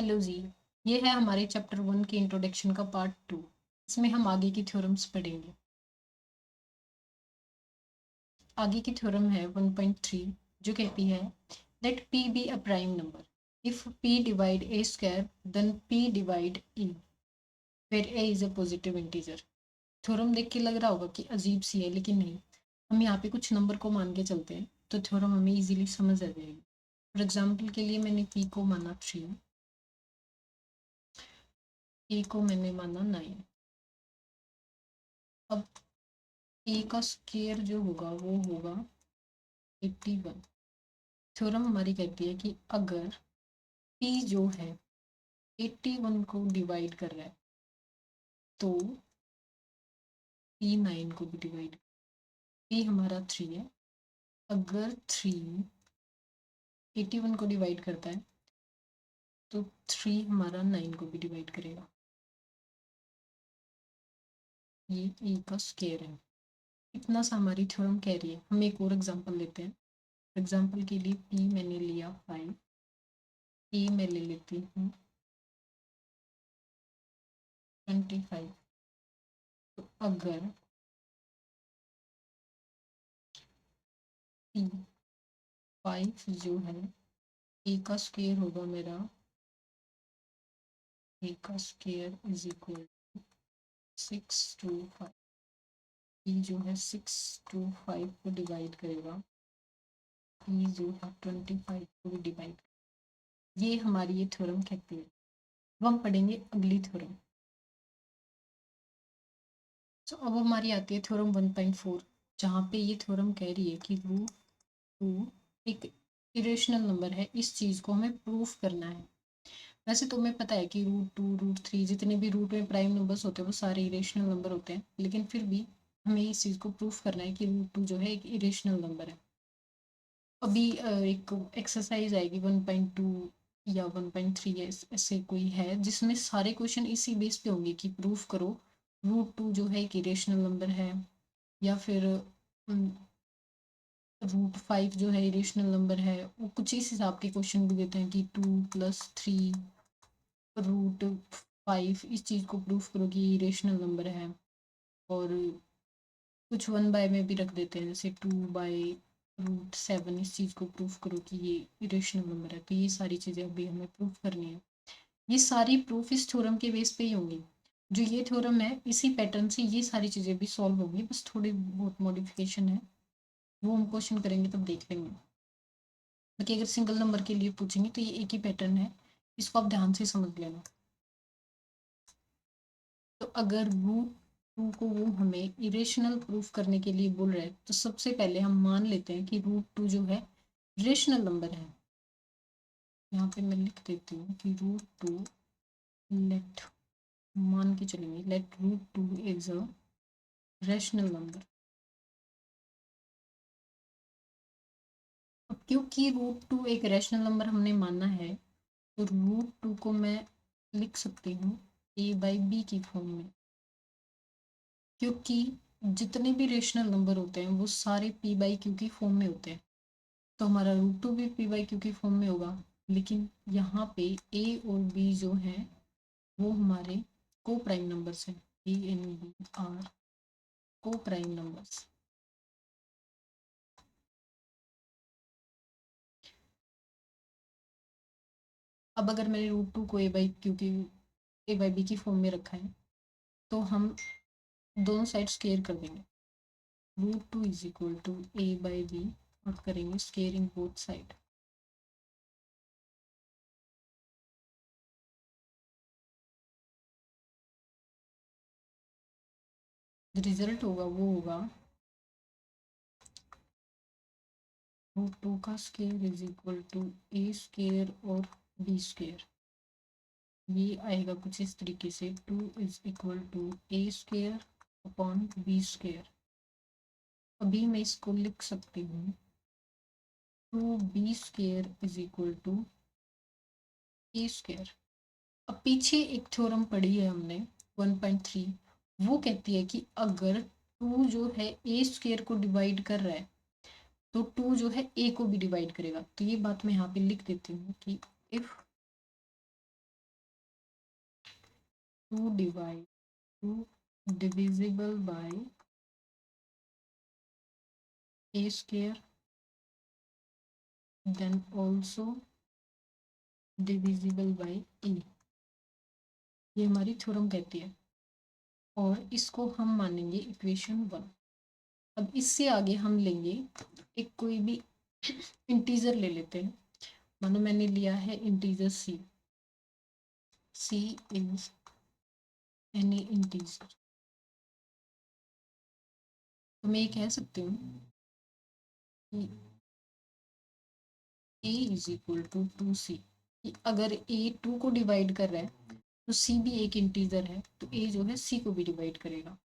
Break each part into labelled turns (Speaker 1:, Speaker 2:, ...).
Speaker 1: Hello जी। ये है हमारे चैप्टर 1 के इंट्रोडक्शन का पार्ट 2। इसमें हम आगे की थ्योरम्स पढ़ेंगे। आगे की थ्योरम है 1.3 जो कहती है let p be a prime number if p divide a square then p divide e where a is a positive integer. Theorem देख के लग रहा होगा कि अजीब सी है, लेकिन नहीं। हम यहाँ पे कुछ नंबर को मान के चलते हैं तो थ्योरम हमें इजीली समझ आ जाएगी। फॉर एग्जाम्पल के लिए मैंने p को माना 3, a को मैंने माना 9। अब a का स्क्वायर जो होगा वो होगा 81। थ्योरम हमारी कहती है कि अगर p जो है 81 को डिवाइड कर रहा है तो p 9 को भी डिवाइड। p हमारा 3 है। अगर 3 81 को डिवाइड करता है तो 3 हमारा 9 को भी डिवाइड करेगा। ये a का स्क्वायर है। इतना सा हमारी थ्योरम कह रही है। हम एक और एग्जांपल लेते हैं। एग्जांपल के लिए p मैंने लिया 5, a मैं ले लेती हूँ 25। तो अगर p 5 जो है a का स्क्वायर होगा मेरा, a का square is equal 6 to 5। p जो है 6 टू 5 को डिवाइड करेगा, p जो है 25 को भी डिवाइड। ये हमारी ये थ्योरम कहती है। अब हम पढ़ेंगे अगली थ्योरम। तो अब हमारी आती है थ्योरम 1.4, जहाँ पे ये थ्योरम कह रही है कि रूट टू एक इरेशनल नंबर है। इस चीज़ को हमें प्रूफ करना है। वैसे तो हमें पता है कि रूट 2 रूट 3 जितने भी रूट में प्राइम नंबर्स होते हैं वो सारे इरेशनल नंबर होते हैं, लेकिन फिर भी हमें इस चीज़ को प्रूफ करना है कि रूट 2 जो है एक इरेशनल नंबर है। अभी एक एक्सरसाइज आएगी 1.2 या 1.3 ऐसे कोई है जिसमें सारे क्वेश्चन इसी बेस पे होंगे कि प्रूफ करो रूट 2 जो है एक इरेशनल नंबर है, या फिर रूट 5 जो है इरेशनल नंबर है। वो कुछ इस हिसाब के क्वेश्चन भी देते हैं कि 2 + 3 रूट 5 इस चीज़ को प्रूफ करो कि इरेशनल नंबर है। और कुछ 1/, में भी रख देते हैं, जैसे 2/√7 इस चीज़ को प्रूफ करो कि ये इरेशनल नंबर है। तो ये सारी चीज़ें अभी हमें प्रूफ करनी है। ये सारी प्रूफ इस थ्योरम के बेस पे ही होंगी। जो ये थ्योरम है इसी पैटर्न से ये सारी चीज़ें भी सॉल्व होंगी, बस थोड़ी बहुत मॉडिफिकेशन है, वो हम क्वेश्चन करेंगे तब देख लेंगे। बाकी अगर सिंगल नंबर के लिए पूछेंगे तो ये एक ही पैटर्न है, इसको आप ध्यान से समझ लेना। तो अगर रूट 2 को वो हमें इरेशनल प्रूफ करने के लिए बोल रहे हैं तो सबसे पहले हम मान लेते हैं कि रूट 2 जो है रेशनल नंबर है। यहाँ पे मैं लिख देती हूँ कि रूट 2 लेट, मान के चलेंगे, let root 2 is a rational number. अब क्योंकि रूट 2 एक रेशनल नंबर हमने माना है तो रूट 2 को मैं लिख सकती हूँ a/b की फॉर्म में, क्योंकि जितने भी रेशनल नंबर होते हैं वो सारे p/q की फॉर्म में होते हैं। तो हमारा रूट 2 भी p/q की फॉर्म में होगा। लेकिन यहाँ पे a और b जो हैं वो हमारे को प्राइम नंबर्स हैं। a एंड b आर को प्राइम नंबर्स। अब अगर मैंने रूट 2 को a/b की फॉर्म में रखा है तो हम दोनों साइड स्केयर कर देंगे। Root 2 is equal to a/b और करेंगे स्केयरिंग बोथ साइड। रिजल्ट होगा वो होगा रूट 2 का square is equal to a square और b स्केयर। ये आएगा कुछ इस तरीके से 2 is equal to a square upon b square. अभी मैं इसको लिख सकती हूँ 2b square is equal to a square. अब पीछे एक थ्योरम पढ़ी है हमने 1.3, वो कहती है कि अगर 2 जो है a स्केयर को डिवाइड कर रहा है तो 2 जो है a को भी डिवाइड करेगा। तो ये बात मैं यहाँ पे लिख देती हूँ कि if 2 divide 2 divisible by a square then also divisible by a, ये हमारी थ्योरम कहती है और इसको हम मानेंगे इक्वेशन 1। अब इससे आगे हम लेंगे एक कोई भी इंटीजर ले लेते हैं, मानो मैंने लिया है integer c, c is any integer, तो मैं ये कह सकती हूँ कि a is equal to 2c। अगर a 2 को डिवाइड कर रहा है तो c भी एक इंटीजर है, तो a जो है c को भी डिवाइड करेगा।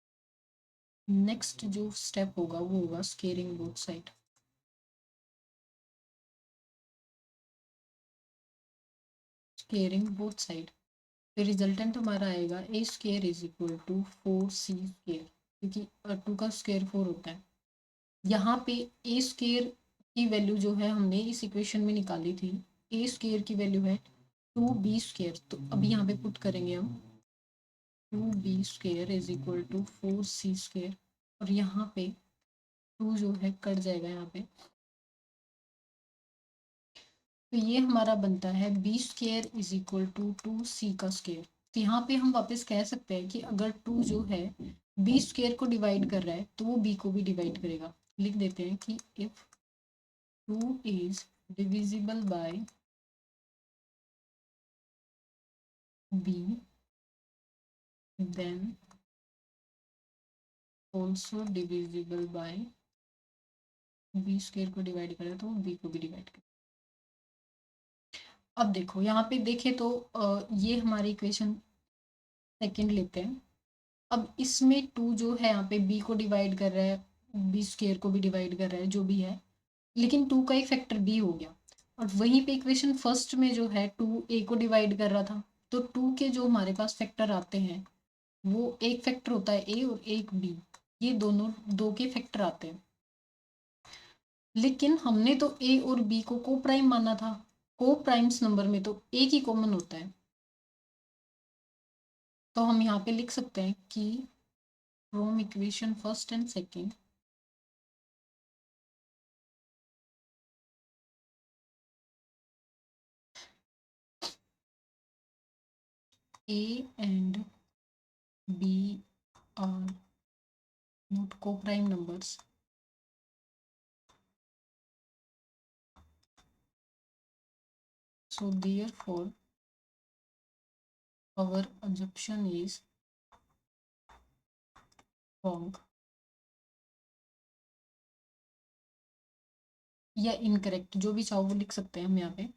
Speaker 1: नेक्स्ट जो स्टेप होगा वो होगा squaring both side. Squaring both side, तो रिजल्टेंट हमारा आएगा a square is equal to 4c square, क्योंकि 2 का स्केयर 4 होता है। यहाँ पे a स्केयर की वैल्यू जो है हमने इस इक्वेशन में निकाली थी, a स्केयर की वैल्यू है 2b स्केयर, तो अभी यहाँ पे पुट करेंगे हम 2b square is equal to 4c square, और यहाँ पे 2 जो है कट जाएगा यहाँ पे, तो ये हमारा बनता है b square is equal to 2c का स्केयर। तो यहाँ पे हम वापस कह सकते हैं कि अगर 2 जो है b स्केयर को डिवाइड कर रहा है तो वो b को भी डिवाइड करेगा। लिख देते हैं कि if 2 is divisible by b then also divisible by b square को डिवाइड करें तो b को भी डिवाइड करें। अब देखो यहाँ पे देखें तो ये हमारी इक्वेशन सेकंड लेते हैं। अब इसमें 2 जो है यहाँ पे b को डिवाइड कर रहा है, b स्केयर को भी डिवाइड कर रहा है, जो भी है, लेकिन 2 का एक फैक्टर b हो गया। और वहीं पे इक्वेशन फर्स्ट में जो है 2 a को डिवाइड कर रहा था, तो 2 के जो हमारे पास फैक्टर आते हैं वो एक फैक्टर होता है a और एक b, ये दोनों 2 के फैक्टर आते हैं। लेकिन हमने तो a और b को को प्राइम माना था, को प्राइम्स नंबर में तो एक ही कॉमन होता है, तो हम यहाँ पे लिख सकते हैं कि from equation first and second A and B are not co-prime numbers. So therefore our assumption is wrong या इनकरेक्ट, जो भी चाहो वो लिख सकते हैं हम यहाँ पे।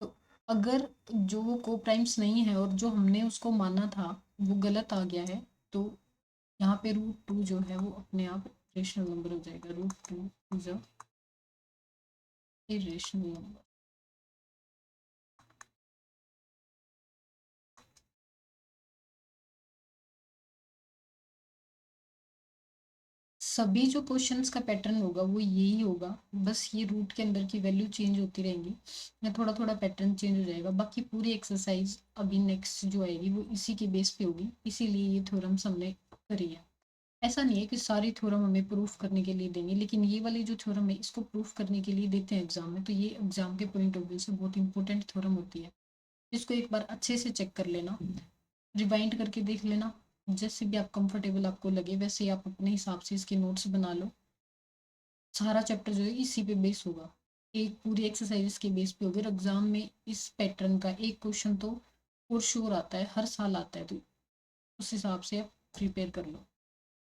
Speaker 1: तो अगर जो को प्राइम्स नहीं है और जो हमने उसको माना था वो गलत आ गया है, तो यहाँ पे √2 जो है वो अपने आप रेशनल नंबर हो जाएगा। √2 इज अ इरेशनल नंबर। सभी जो क्वेश्चंस का पैटर्न होगा वो यही होगा, बस ये रूट के अंदर की वैल्यू चेंज होती रहेंगी या थोड़ा थोड़ा पैटर्न चेंज हो जाएगा। बाकी पूरी एक्सरसाइज अभी नेक्स्ट जो आएगी वो इसी के बेस पे होगी, इसीलिए ये थ्योरम्स हमने करी है। ऐसा नहीं है कि सारी थ्योरम हमें प्रूफ करने के लिए देंगे, लेकिन ये वाली जो थ्योरम है इसको प्रूफ करने के लिए देते हैं एग्जाम में, तो ये एग्जाम के पॉइंट ऑफ व्यू से बहुत इंपॉर्टेंट थ्योरम होती है। इसको एक बार अच्छे से चेक कर लेना, रिवाइंड करके देख लेना, जैसे भी आप कंफर्टेबल आपको लगे वैसे आप अपने हिसाब से इसके नोट्स बना लो। सारा चैप्टर जो है इसी पे बेस होगा, एक पूरी एक्सरसाइज के बेस पे होगी। एग्जाम में इस पैटर्न का एक क्वेश्चन तो फॉर श्योर आता है, हर साल आता है, तो उस हिसाब से आप प्रिपेयर कर लो।